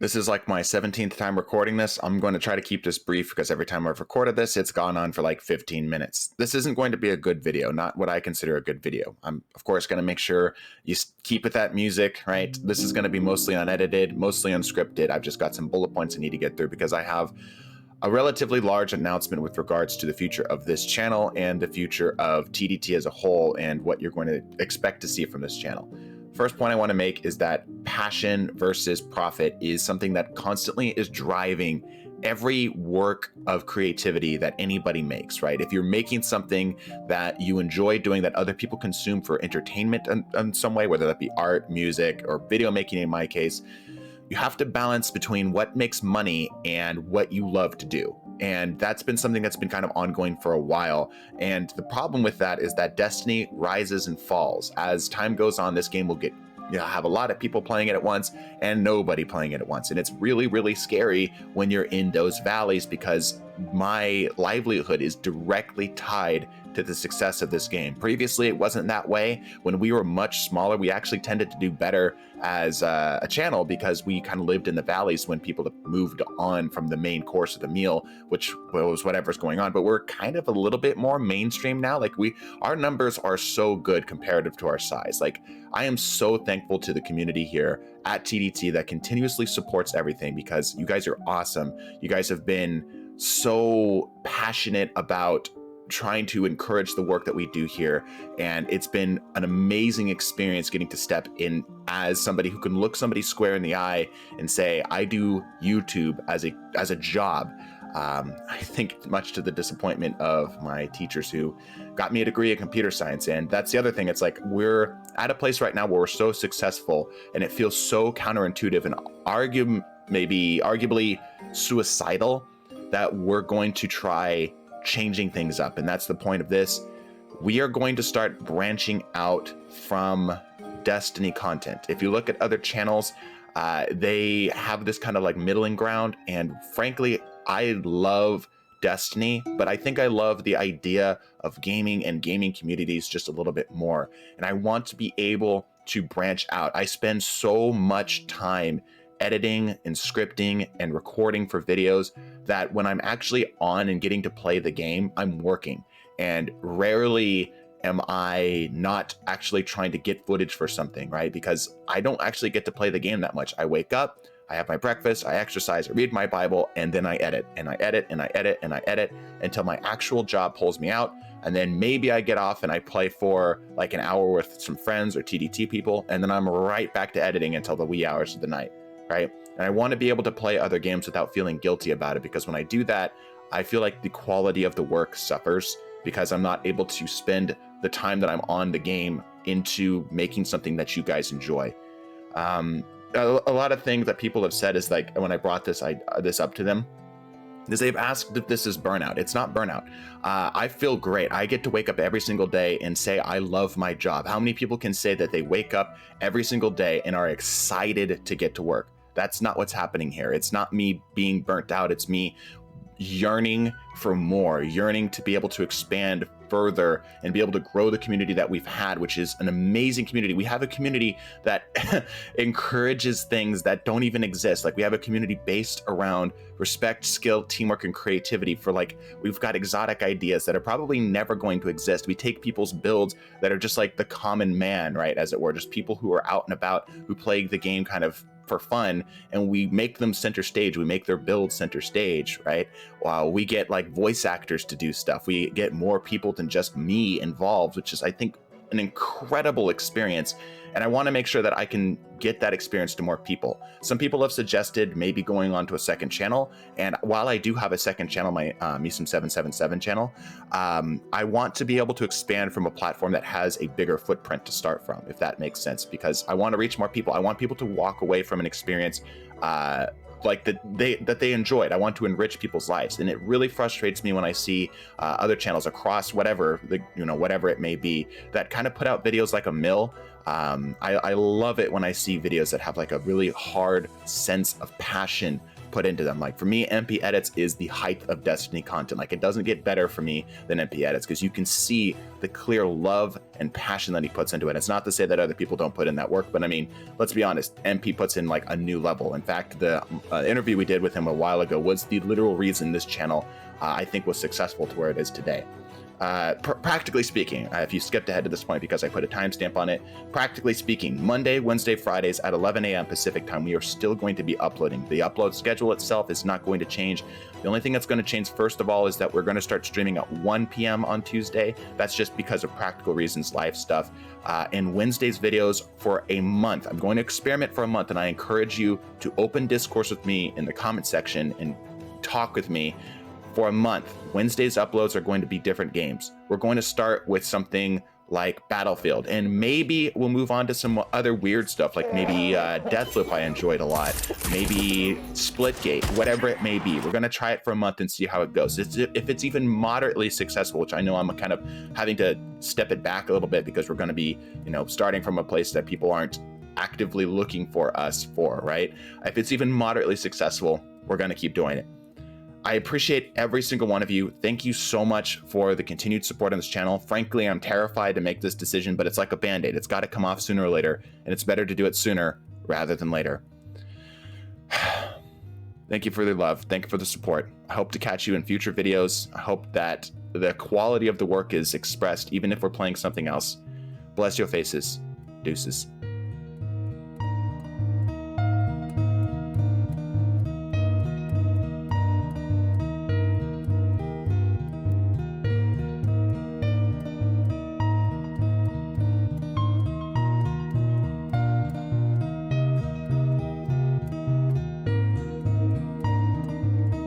This is like my 17th time recording this. I'm going to try to keep this brief because every time I've recorded this, it's gone on for like 15 minutes. This isn't going to be a good video, not what I consider a good video. I'm, of course, going to make sure you keep with that music, right? This is going to be mostly unedited, mostly unscripted. I've just got some bullet points I need to get through because I have a relatively large announcement with regards to the future of this channel and the future of TDT as a whole and what you're going to expect to see from this channel. First point I want to make is that passion versus profit is something that constantly is driving every work of creativity that anybody makes, right? If you're making something that you enjoy doing that other people consume for entertainment in some way, whether that be art, music, or video making in my case, you have to balance between what makes money and what you love to do. And that's been something that's been kind of ongoing for a while. And the problem with that is that Destiny rises and falls. As time goes on, this game will get have a lot of people playing it at once and nobody playing it at once. And it's really, really scary when you're in those valleys because my livelihood is directly tied to the success of this game. Previously, it wasn't that way. When we were much smaller, we actually tended to do better as a channel because we kind of lived in the valleys when people have moved on from the main course of the meal, which was whatever's going on. But we're kind of a little bit more mainstream now. Like our numbers are so good comparative to our size. Like I am so thankful to the community here at TDT that continuously supports everything because you guys are awesome. You guys have been so passionate about trying to encourage the work that we do here, and it's been an amazing experience getting to step in as somebody who can look somebody square in the eye and say, I do YouTube as a job. I think much to the disappointment of my teachers who got me a degree in computer science. And that's the other thing. It's like we're at a place right now where we're so successful and it feels so counterintuitive and arguably suicidal that we're going to try changing things up. And that's the point of this. We are going to start branching out from Destiny content. If you look at other channels, they have this kind of like middling ground. And frankly, I love Destiny, but I think I love the idea of gaming and gaming communities just a little bit more. And I want to be able to branch out. I spend so much time editing and scripting and recording for videos that when I'm actually on and getting to play the game, I'm working. And rarely am I not actually trying to get footage for something, right? Because I don't actually get to play the game that much. I wake up, I have my breakfast, I exercise, I read my Bible, and then I edit, and I edit, and I edit, and I edit until my actual job pulls me out. And then maybe I get off and I play for like an hour with some friends or TDT people, and then I'm right back to editing until the wee hours of the night, right? And I want to be able to play other games without feeling guilty about it, because when I do that, I feel like the quality of the work suffers because I'm not able to spend the time that I'm on the game into making something that you guys enjoy. A lot of things that people have said is like, when I brought this up to them, is they've asked if this is burnout. It's not burnout. I feel great. I get to wake up every single day and say, I love my job. How many people can say that they wake up every single day and are excited to get to work? That's not what's happening here. It's not me being burnt out. It's me yearning for more, yearning to be able to expand further and be able to grow the community that we've had, which is an amazing community. We have a community that encourages things that don't even exist. Like we have a community based around respect, skill, teamwork, and creativity for like, we've got exotic ideas that are probably never going to exist. We take people's builds that are just like the common man, right? As it were, just people who are out and about, who play the game kind of for fun, and we make them center stage. We make their build center stage, right? While we get like voice actors to do stuff. We get more people than just me involved, which is, I think, an incredible experience. And I want to make sure that I can get that experience to more people. Some people have suggested maybe going on to a second channel. And while I do have a second channel, my Meesum777 channel, I want to be able to expand from a platform that has a bigger footprint to start from, if that makes sense, because I want to reach more people. I want people to walk away from an experience like that they enjoyed. I want to enrich people's lives, and it really frustrates me when I see other channels across whatever whatever it may be that kind of put out videos like a mill. I love it when I see videos that have like a really hard sense of passion put into them. Like for me, MP Edits is the height of Destiny content. Like it doesn't get better for me than MP Edits because you can see the clear love and passion that he puts into it. It's not to say that other people don't put in that work, but I mean, let's be honest, MP puts in like a new level. In fact, the interview we did with him a while ago was the literal reason this channel I think was successful to where it is today. Practically speaking, if you skipped ahead to this point because I put a timestamp on it, practically speaking, Monday, Wednesday, Fridays at 11 a.m. Pacific time, we are still going to be uploading. The upload schedule itself is not going to change. The only thing that's going to change, first of all, is that we're going to start streaming at 1 p.m. on Tuesday. That's just because of practical reasons, live stuff. And Wednesday's videos for a month. I'm going to experiment for a month, and I encourage you to open discourse with me in the comment section and talk with me. For a month, Wednesday's uploads are going to be different games. We're going to start with something like Battlefield, and maybe we'll move on to some other weird stuff, like maybe Deathloop I enjoyed a lot, maybe Splitgate, whatever it may be. We're going to try it for a month and see how it goes. If it's even moderately successful, which I know I'm kind of having to step it back a little bit because we're going to be, starting from a place that people aren't actively looking for us for, right? If it's even moderately successful, we're going to keep doing it. I appreciate every single one of you. Thank you so much for the continued support on this channel. Frankly, I'm terrified to make this decision, but it's like a Band-Aid. It's got to come off sooner or later, and it's better to do it sooner rather than later. Thank you for the love. Thank you for the support. I hope to catch you in future videos. I hope that the quality of the work is expressed, even if we're playing something else. Bless your faces. Deuces.